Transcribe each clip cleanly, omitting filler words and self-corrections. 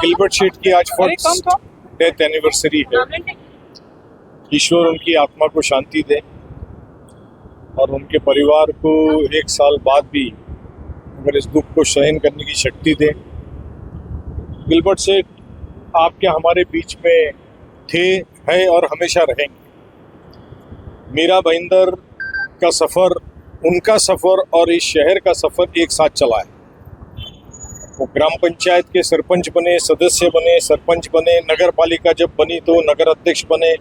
Gilbert Sheth की आज first death anniversary है। ईश्वर उनकी आत्मा को शांति दे और उनके परिवार को एक साल बाद भी अगर इस दुख को सहन करने की शक्ति दे। गिलबर्ट शेठ आपके हमारे बीच में थे, हैं और हमेशा रहेंगे। मीरा भाईंदर का सफ़र, उनका सफ़र और इस शहर का सफ़र एक साथ चला है। वो ग्राम पंचायत के सरपंच बने, सदस्य बने, सरपंच बने, नगर पालिका जब बनी तो नगर अध्यक्ष बने,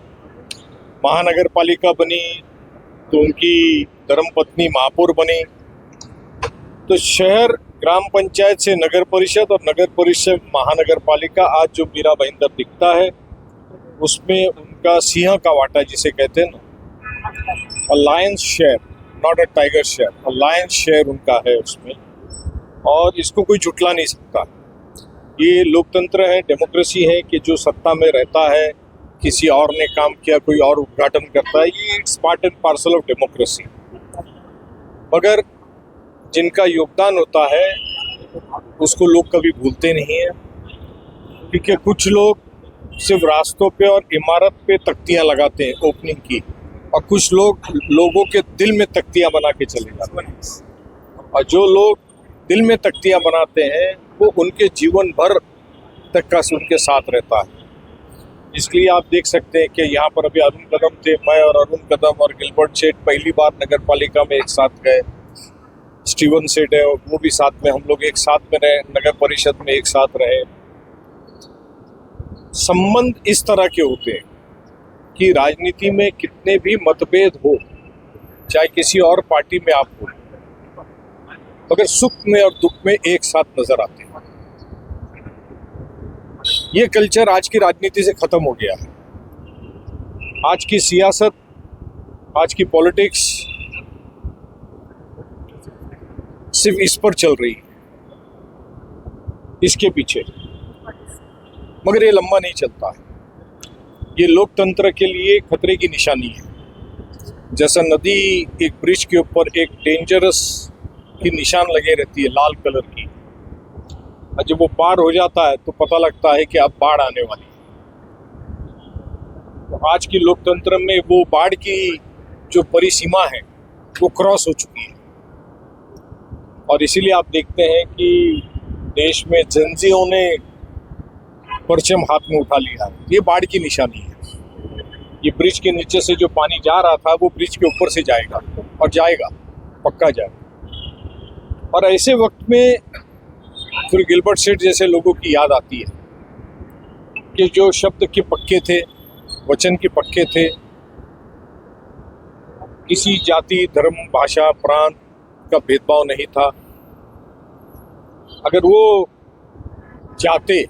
महानगर पालिका बनी तो उनकी धर्मपत्नी महापौर बनी। तो शहर ग्राम पंचायत से नगर परिषद और नगर परिषद महानगर पालिका, आज जो मीरा भाईंदर दिखता है उसमें उनका सिंह का वाटा जिसे कहते हैं ना, a lion's share, not a tiger share, a lion's share उनका है उसमें, और इसको कोई झुटला नहीं सकता। ये लोकतंत्र है, डेमोक्रेसी है कि जो सत्ता में रहता है किसी और ने काम किया, कोई और उद्घाटन करता है, ये it's part and parcel of democracy. मगर जिनका योगदान होता है उसको लोग कभी भूलते नहीं हैं, क्योंकि कुछ लोग सिर्फ रास्तों पे और इमारत पे तख्तियां लगाते हैं ओपनिंग की, और कुछ लोग लोगों के दिल में तख्तियां बना के चले जाते हैं। और जो लोग दिल में तख्तियां बनाते हैं वो उनके जीवन भर तक का उनके साथ रहता है। इसलिए आप देख सकते हैं कि यहाँ पर अभी अरुण कदम थे, मैं और अरुण कदम और गिलबर्ट शेठ पहली बार नगर पालिका में एक साथ गए। स्टीवन सेठ है, वो भी साथ में, हम लोग एक साथ में रहे, नगर परिषद में एक साथ रहे। संबंध इस तरह के होते हैं कि राजनीति में कितने भी मतभेद हो, चाहे किसी और पार्टी में आप हो, मगर सुख में और दुख में एक साथ नजर आते हैं। ये कल्चर आज की राजनीति से खत्म हो गया है। आज की सियासत, आज की पॉलिटिक्स सिर्फ इस पर चल रही है, इसके पीछे, मगर ये लंबा नहीं चलता है। ये लोकतंत्र के लिए खतरे की निशानी है। जैसा नदी एक ब्रिज के ऊपर एक डेंजरस की निशान लगे रहती है लाल कलर की, और जब वो पार हो जाता है तो पता लगता है कि अब बाढ़ आने वाली है। तो आज की लोकतंत्र में वो बाढ़ की जो परिसीमा है वो क्रॉस हो चुकी है, और इसीलिए आप देखते हैं कि देश में जनजियों ने परचम हाथ में उठा लिया है। ये बाढ़ की निशानी है। ये ब्रिज के नीचे से जो पानी जा रहा था वो ब्रिज के ऊपर से जाएगा, और जाएगा, पक्का जाएगा। और ऐसे वक्त में फिर गिलबर्ट शेठ जैसे लोगों की याद आती है कि जो शब्द के पक्के थे, वचन के पक्के थे, किसी जाति, धर्म, भाषा, प्रांत का भेदभाव नहीं था। अगर वो चाहते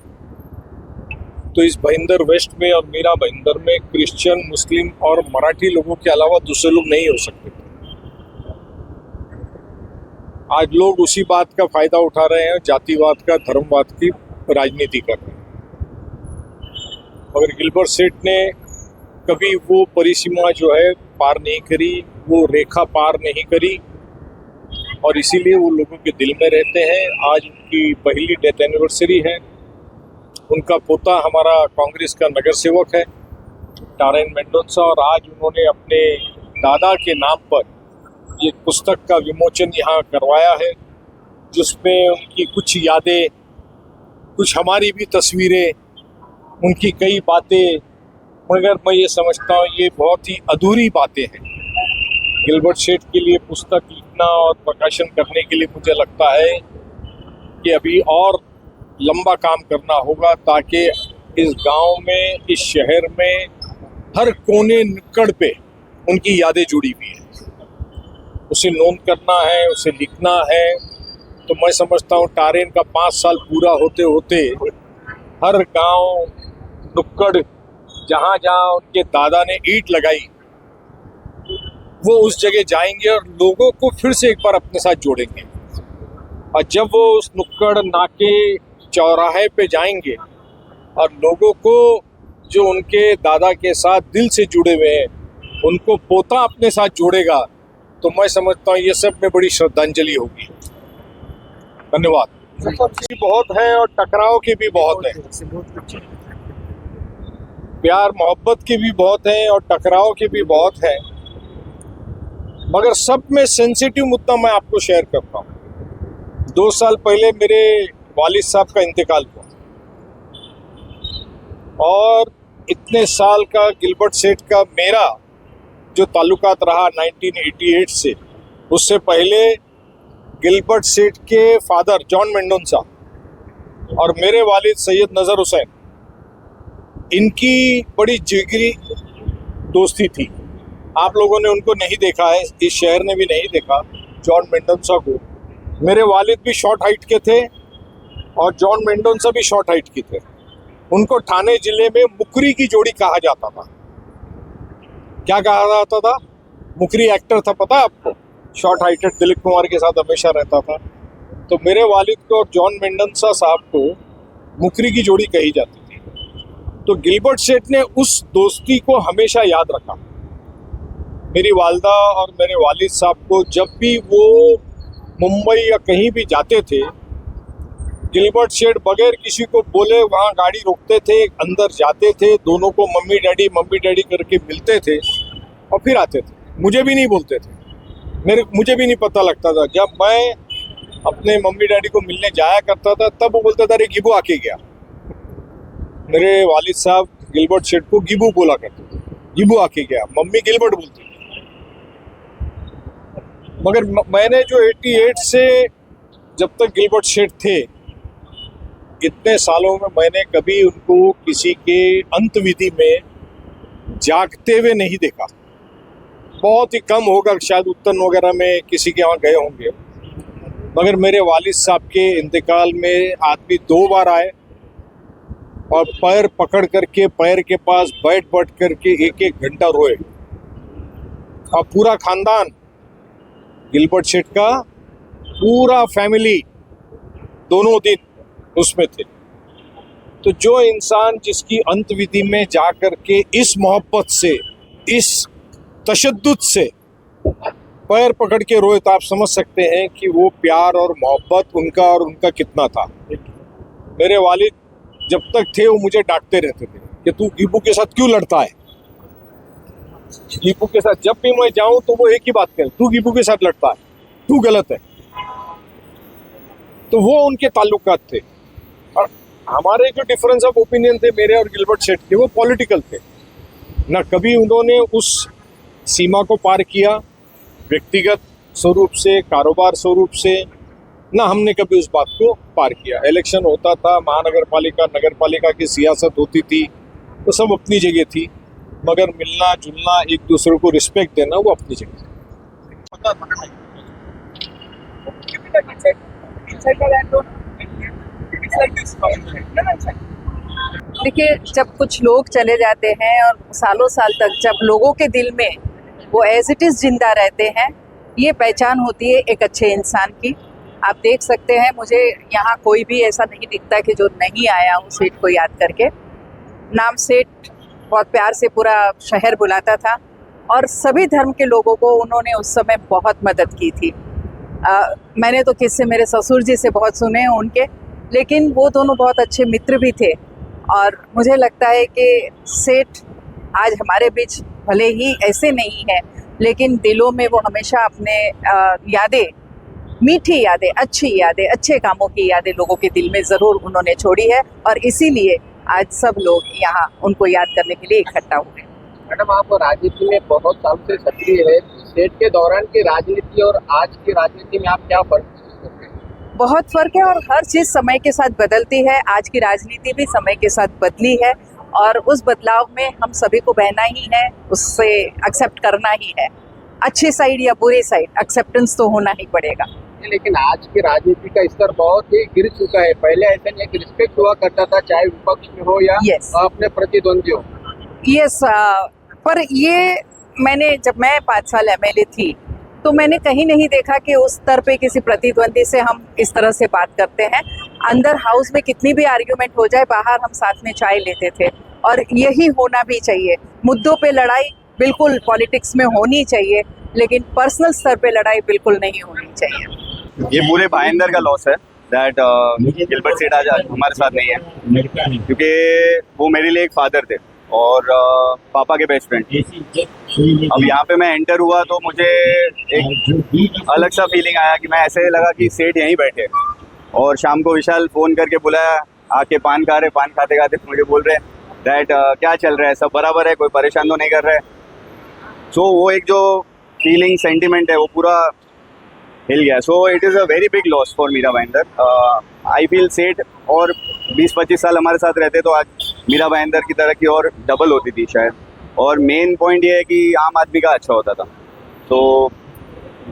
तो इस भाईंदर वेस्ट में और मीरा भाईंदर में क्रिश्चियन, मुस्लिम और मराठी लोगों के अलावा दूसरे लोग नहीं हो सकते थे। आज लोग उसी बात का फायदा उठा रहे हैं, जातिवाद का, धर्मवाद की राजनीति कर रहे हैं। मगर गिलबर्ट शेठ ने कभी वो परिसीमा जो है पार नहीं करी, वो रेखा पार नहीं करी, और इसीलिए वो लोगों के दिल में रहते हैं। आज उनकी पहली डेथ एनिवर्सरी है। उनका पोता हमारा कांग्रेस का नगर सेवक है, टारेन मेंडोजा, और आज उन्होंने अपने दादा के नाम पर एक पुस्तक का विमोचन यहाँ करवाया है, जिसमें उनकी कुछ यादें, कुछ हमारी भी तस्वीरें, उनकी कई बातें, मगर मैं ये समझता हूँ ये बहुत ही अधूरी बातें हैं। गिलबर्ट शेठ के लिए पुस्तक लिखना और प्रकाशन करने के लिए मुझे लगता है कि अभी और लंबा काम करना होगा, ताकि इस गांव में, इस शहर में हर कोने नुक्कड़ पे उनकी यादें जुड़ी हुई हैं। उसे नोट करना है, उसे लिखना है। तो मैं समझता हूँ टारेन का 5 साल पूरा होते होते हर गांव, नुक्कड़, जहाँ जहाँ उनके दादा ने ईंट लगाई, वो उस जगह जाएंगे और लोगों को फिर से एक बार अपने साथ जोड़ेंगे। और जब वो उस नुक्कड़, नाके, चौराहे पे जाएंगे और लोगों को जो उनके दादा के साथ दिल से जुड़े हुए हैं उनको पोता अपने साथ जोड़ेगा, तो मैं समझता हूँ ये सब में बड़ी श्रद्धांजलि होगी। धन्यवाद। भी बहुत है और टकराव की भी बहुत है, प्यार मोहब्बत की भी बहुत है और टकराव की भी बहुत है, मगर सब में सेंसिटिव मुद्दा मैं आपको शेयर करता हूँ। 2 साल पहले मेरे वालिद साहब का इंतकाल हुआ और इतने साल का गिलबर्ट सेठ का मेरा जो ताल्लुकात रहा 1988 से, उससे पहले गिलबर्ट सेठ के फादर जॉन मेंडोंसा और मेरे वालिद सैयद नज़र हुसैन, इनकी बड़ी जिगरी दोस्ती थी। आप लोगों ने उनको नहीं देखा है, इस शहर ने भी नहीं देखा जॉन मेंडोंसा को। मेरे वालिद भी शॉर्ट हाइट के थे और जॉन मेंडोंसा भी शॉर्ट हाइट के थे। उनको ठाणे जिले में मुकरी की जोड़ी कहा जाता था। क्या कहा जाता था? मुकरी एक्टर था, पता है आपको? शॉर्ट हाइटेड दिलीप कुमार के साथ हमेशा रहता था। तो मेरे वालिद को और जॉन मेंडोंसा साहब को मुकरी की जोड़ी कही जाती थी। तो गिलबर्ट सेठ ने उस दोस्ती को हमेशा याद रखा। मेरी वालदा और मेरे वालिद साहब को जब भी वो मुंबई या कहीं भी जाते थे, गिलबर्ट सेठ बगैर किसी को बोले वहाँ गाड़ी रोकते थे, अंदर जाते थे, दोनों को मम्मी डैडी करके मिलते थे और फिर आते थे। मुझे भी नहीं बोलते थे, मुझे भी नहीं पता लगता था। जब मैं अपने मम्मी डैडी को मिलने जाया करता था तब वो बोलता था अरे गिबू आके गया। मेरे वालिद साहब गिलबर्ट सेठ को गिबू बोला करते थे, गिबू आके गया। मम्मी गिलबर्ट बोलती थी। मगर मैंने जो 88 से जब तक गिलबर्ट सेठ थे, इतने सालों में मैंने कभी उनको किसी के अंतविधि में जागते हुए नहीं देखा। बहुत ही कम होगा, शायद उत्तन वगैरह में किसी के यहाँ गए होंगे। मगर मेरे वालिद साहब के इंतकाल में आदमी 2 बार आए और पैर पकड़ करके पैर के पास बैठ करके 1-1 घंटा रोए। और पूरा खानदान, गिलबर्ट सेठ का पूरा फैमिली दोनों दिन उसमें थे। तो जो इंसान जिसकी अंतविधि में जा करके इस मोहब्बत से, इस तशद्दुद से पैर पकड़ के रोए, तो आप समझ सकते हैं कि वो प्यार और मोहब्बत उनका कितना था। मेरे वालिद जब तक थे वो मुझे डांटते रहते थे कि तू गिबू के साथ क्यों लड़ता है। गिबू के साथ जब भी मैं जाऊं तो वो एक ही बात कहे, तू गिबू के साथ लड़ता है, तू गलत है। तो वो उनके ताल्लुकात थे। और हमारे जो डिफरेंस ऑफ ओपिनियन थे मेरे और गिलबर्ट सेठ के, वो पॉलिटिकल थे। ना कभी उन्होंने उस सीमा को पार किया व्यक्तिगत स्वरूप से, कारोबार स्वरूप से, ना हमने कभी उस बात को पार किया। इलेक्शन होता था, महानगर पालिका नगर पालिका की सियासत होती थी, तो सब अपनी जगह थी। मगर मिलना जुलना, एक दूसरे को रिस्पेक्ट देना, वो अपनी जगह। देखिए, जब कुछ लोग चले जाते हैं और सालों साल तक जब लोगों के दिल में वो एज इट इज़ जिंदा रहते हैं, ये पहचान होती है एक अच्छे इंसान की। आप देख सकते हैं, मुझे यहाँ कोई भी ऐसा नहीं दिखता कि जो नहीं आया हूँ सेठ को याद करके। नाम सेठ बहुत प्यार से पूरा शहर बुलाता था और सभी धर्म के लोगों को उन्होंने उस समय बहुत मदद की थी। मैंने तो किस्से मेरे ससुर जी से बहुत सुने हैं उनके, लेकिन वो दोनों बहुत अच्छे मित्र भी थे। और मुझे लगता है कि सेठ आज हमारे बीच भले ही ऐसे नहीं है, लेकिन दिलों में वो हमेशा अपने यादें, मीठी यादें, अच्छी यादें, अच्छे कामों की यादें लोगों के दिल में ज़रूर उन्होंने छोड़ी है। और इसीलिए आज सब लोग यहाँ उनको याद करने के लिए इकट्ठा हुए। मैडम, आप राजनीति में बहुत साल से सक्रिय है। सेठ के दौरान की राजनीति और आज की राजनीति में आप क्या फर्क करते हैं? बहुत फर्क है और हर चीज़ समय के साथ बदलती है। आज की राजनीति भी समय के साथ बदली है और उस बदलाव में हम सभी को बहना ही है, उससे एक्सेप्ट करना ही है। अच्छी साइड या बुरी साइड, एक्सेप्टेंस तो होना ही पड़ेगा। लेकिन आज की राजनीति का स्तर बहुत ही गिर चुका है। पहले ऐसा नहीं, एक रिस्पेक्ट हुआ करता था, चाहे विपक्ष में हो या अपने प्रतिद्वंदी हो। यस, पर ये जब मैं 5 साल MLA थी तो मैंने कहीं नहीं देखा कि उस स्तर पे किसी प्रतिद्वंदी से हम इस तरह से बात करते हैं। अंदर हाउस में कितनी भी आर्ग्यूमेंट हो जाए, बाहर हम साथ में चाय लेते थे और यही होना भी चाहिए। मुद्दों पे लड़ाई बिल्कुल पॉलिटिक्स में होनी चाहिए, लेकिन पर्सनल स्तर पे लड़ाई बिल्कुल नहीं होनी चाहिए। ये पूरे भाईंदर का लॉस है दैट गिलबर्ट सेठ आज हमारे साथ नहीं है, क्योंकि वो मेरे लिए एक फादर थे और पापा के बेस्ट फ्रेंड। अब यहाँ पे मैं एंटर हुआ तो मुझे एक अलग सा फीलिंग आया कि मैं ऐसे लगा कि सेठ यहीं बैठे, और शाम को विशाल फ़ोन करके बुलाया, आके पान खा रहे, पान खाते खाते मुझे बोल रहे दैट क्या चल रहा है, सब बराबर है, कोई परेशान तो नहीं कर रहा है। सो वो एक जो फीलिंग सेंटिमेंट है वो पूरा हिल गया। So it is a very big loss for Mira Bhayandar. I feel सेठ और 20-25 साल हमारे साथ रहते तो आज मीरा भाईंदर की तरक्की और डबल होती थी शायद। और मेन पॉइंट ये है कि आम आदमी का अच्छा होता था। तो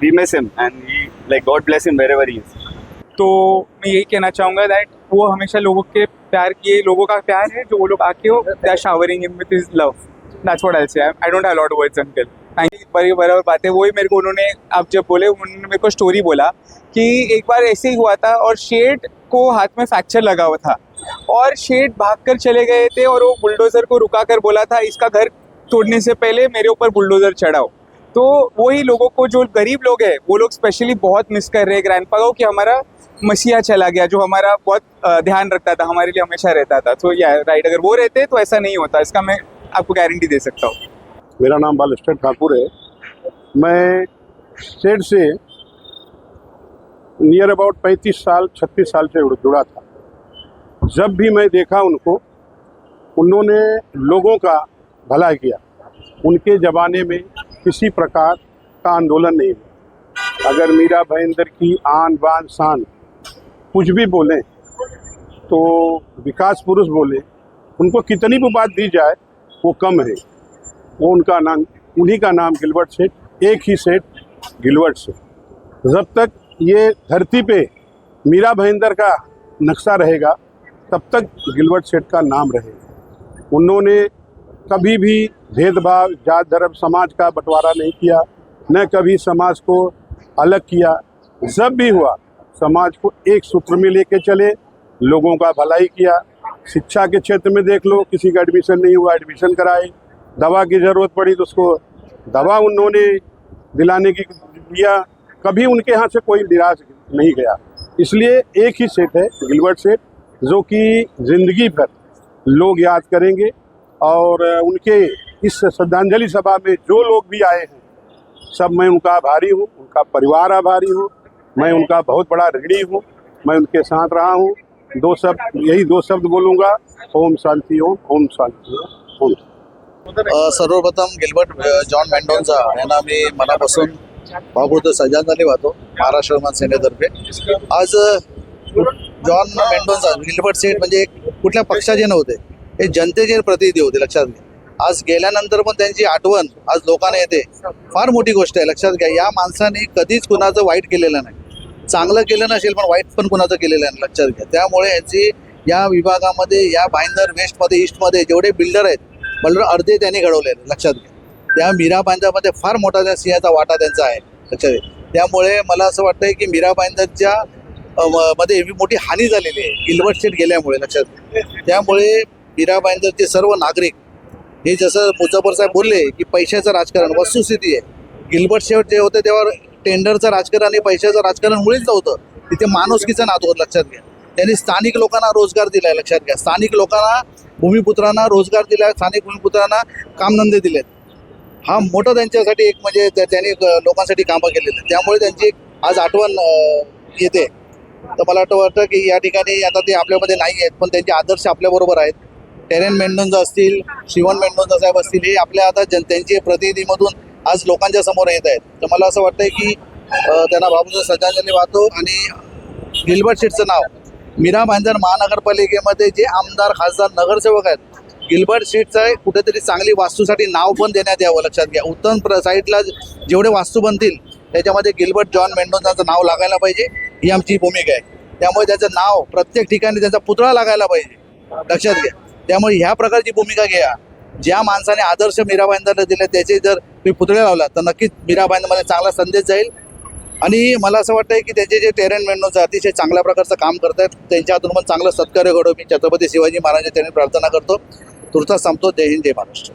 we miss him and like God bless him wherever he is. तो मैं यही कहना चाहूँगा दैट वो हमेशा लोगों के प्यार किए, लोगों का प्यार है जो वो लोग आके हो they are showering him with his love. That's what I say. I don't have a lot of words uncle. Thank you. बराबर बात है, वही मेरे को उन्होंने, आप जब बोले उन्होंने मेरे को स्टोरी बोला कि एक बार ऐसे ही हुआ था और शेठ को हाथ में फ्रैक्चर लगा हुआ था और शेठ भागकर चले गए थे और वो बुलडोज़र को रुका कर बोला था इसका घर तोड़ने से पहले मेरे ऊपर बुलडोज़र चढ़ाओ। तो वही लोगों को, जो गरीब लोग हैं वो लोग स्पेशली बहुत मिस कर रहे हैं ग्रैंडपा को, कि हमारा मसीहा चला गया जो हमारा बहुत ध्यान रखता था, हमारे लिए हमेशा रहता था। तो या राइट, अगर वो रहते तो ऐसा नहीं होता, इसका मैं आपको गारंटी दे सकता हूँ। मेरा नाम बालस्टर ठाकुर है। मैं सेठ से नियर अबाउट 36 साल से जुड़ा था। जब भी मैं देखा उनको, उन्होंने लोगों का भला किया। उनके ज़माने में किसी प्रकार का आंदोलन नहीं हुआ। अगर मीरा भाईंदर की आन बान शान कुछ भी बोलें तो विकास पुरुष बोले, उनको कितनी भी बात दी जाए वो कम है। वो उनका नाम, उन्हीं का नाम गिलबर्ट सेठ, एक ही सेठ गिलबर्ट सेठ। जब तक ये धरती पे मीरा भाईंदर का नक्शा रहेगा तब तक गिलबर्ट सेठ का नाम रहेगा। उन्होंने कभी भी भेदभाव, जात धर्म, समाज का बंटवारा नहीं किया, न कभी समाज को अलग किया। जब भी हुआ समाज को एक सूत्र में लेके चले, लोगों का भलाई किया। शिक्षा के क्षेत्र में देख लो, किसी का एडमिशन नहीं हुआ एडमिशन कराए, दवा की ज़रूरत पड़ी तो उसको दवा उन्होंने दिलाने की दिया। कभी उनके यहाँ से कोई निराश नहीं गया। इसलिए एक ही सेठ है गिलबर्ट सेठ, जो कि ज़िंदगी भर लोग याद करेंगे। और उनके इस श्रद्धांजलि सभा में जो लोग भी आए हैं सब मैं उनका आभारी हूँ, उनका परिवार आभारी हूँ, मैं उनका बहुत बड़ा ऋणी हूँ। मैं उनके साथ रहा हूँ। यही दो शब्द बोलूँगा, ओम शांति ओम, ओम शांति ओम। सर्वप्रथम गिलबर्ट जॉन मेंडोन्झा यांना मी मनापासून भावपूर्ण श्रद्धांजली वाहतो महाराष्ट्र निर्माण सेनेतर्फे। आज जॉन मेंडोन्झा, गिलबर्ट सेठ म्हणजे कुठल्या पक्षाचे नव्हते, हे जनतेचे प्रतिनिधी होते, लक्षात घ्या। आज गेल्यानंतर पण त्यांची आठवण आज लोकांना येते, फार मोठी गोष्ट आहे, लक्षात घ्या। या माणसाने कधीच कुणाचं वाईट केलेलं नाही, चांगलं केलं नसेल पण वाईट पण कुणाचं केलेलं नाही, लक्षात घ्या। त्यामुळे याची या विभागामध्ये, या भाईंदर वेस्टमध्ये, ईस्टमध्ये जेवढे बिल्डर आहेत, बिल्डर अर्धे त्यांनी घडवले, लक्षात घ्या। त्या मीरा भाईंदरमध्ये फार मोठा त्या सिंहाचा वाटा त्यांचा आहे, लक्षात घ्या। त्यामुळे मला असं वाटतंय की मीरा भाईंदरच्या मध्ये मोठी हानी झालेली आहे गिलबर्ट सेठ गेल्यामुळे, लक्षात घ्या। त्यामुळे मीरा भाईंदरचे सर्व नागरिक हे, जसं मुजफ्फर साहेब बोलले की पैशाचं राजकारण, वस्तुस्थिती आहे, गिलबर्ट सेठ जे होते तेव्हा टेंडरचं राजकारण आणि पैशाचं राजकारण मुळीच नव्हतं, तिथे माणुसकीचं नातं होतं, लक्षात घ्या। त्यांनी स्थानिक लोकांना रोजगार दिलाय, लक्षात घ्या। स्थानिक लोकांना, भूमिपुत्रांना रोजगार दिलाय, स्थानिक भूमिपुत्रांना कामधंदे दिलेत। हा मोठा त्यांच्यासाठी एक म्हणजे त्यांनी लोकांसाठी कामं केलेली, त्यामुळे त्यांची आज आठवण येते। तर मला वाटतं की या ठिकाणी आता ते आपल्यामध्ये नाही आहेत, पण त्यांचे आदर्श आपल्याबरोबर आहेत। टेरेन मेंडोन्झा असतील, शिवन मेंडोन्झा साहेब असतील, हे आपल्या आता त्यांचे प्रतिनिधीमधून आज लोकांच्या समोर येत आहेत। तर मला असं वाटतंय की त्यांना भावपूर्ण श्रद्धांजली वाहतो। आणि गिलबर्ट सेठचं नाव मीरा भाईंदर महानगरपालिकेमध्ये जे आमदार, खासदार, नगरसेवक आहेत, गिलबर्ट सेठचं कुठेतरी चांगली वास्तूसाठी नाव पण देण्यात यावं, लक्षात घ्या। उत्तम साईडला जेवढे वास्तू बनतील त्याच्यामध्ये गिलबर्ट जॉन मेंडोन्झाचं नाव लागायला पाहिजे, ही आमची भूमिका आहे। त्यामुळे त्याचं नाव प्रत्येक ठिकाणी, त्याचा पुतळा लागायला पाहिजे, लक्षात घ्या। त्यामुळे ह्या प्रकारची भूमिका घ्या। ज्या माणसाने आदर्श मीरा भाईंदरला दिले त्याचे जर तुम्ही पुतळे लावला तर नक्कीच मीरा भाईंदरमध्ये चांगला संदेश जाईल। आणि मला असं वाटतंय की त्याचे जे टेरेन मेंडोन्झा अतिशय चांगल्या प्रकारचं काम करतात, त्यांच्या हातून पण चांगलं सत्कार्य घडो, मी छत्रपती शिवाजी महाराजांच्या चरणी प्रार्थना करतो। तुर्तास संपतो। जय हिंद, जय महाराष्ट्र।